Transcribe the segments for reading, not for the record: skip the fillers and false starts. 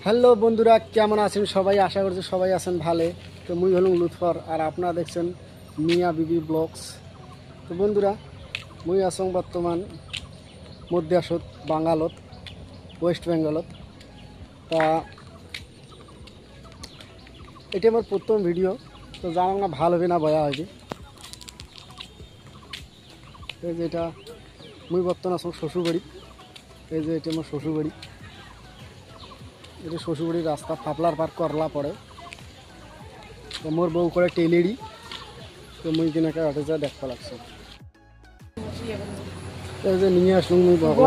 Hello বন্ধুরা, কেমন আছেন সবাই? আশা করছি সবাই আছেন ভালো। তো মুই হলাম লুৎফর, আর আপনারা দেখছেন মিয়া বিবি ব্লগস। তো বন্ধুরা, মুই আসং বর্তমান মধ্যে আসত বাঙ্গালত, ওয়েস্ট বেঙ্গলত। তা এটা আমার প্রথম ভিডিও, তো জানাম না ভালো হবে না বয়া হবে। এই যে এটা মুই বর্তমান আসং শ্বশুরবাড়ি। এই যে এটা আমার শ্বশুরবাড়ি। এটা শ্বশুরবাড়ির রাস্তা ফাপলার পার করলা পড়ে। তো মোর বউ করে টেলেরি। তো মুই কিনাকে আটে যা দেখতে লাগছে। এই যে নিয়ে আসলুম মুই বাবা।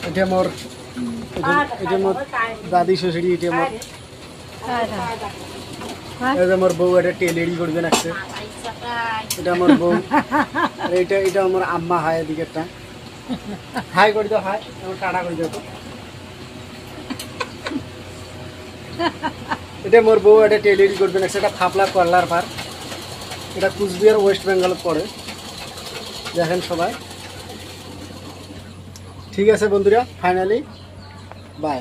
এটা মোর দাদি শ্বশুরি। এটা মোর এই যে মোর বউ এটা টেলেরি করবে নাকছে। এটা আমার বউ। আর এটা আমার আম্মা। হাই এদিকে একটা হাই করে দাও। হাই আমার টাটা করে দাও। তো এটা মোর বউ এটা টেলেরি করবে নাকছে। এটা ফাপলা করলার পার। এটা কুচবিহার ওয়েস্ট বেঙ্গলত পড়ে। দেখেন সবাই। ঠিক আছে বন্ধুরা, ফাইনালি বাই।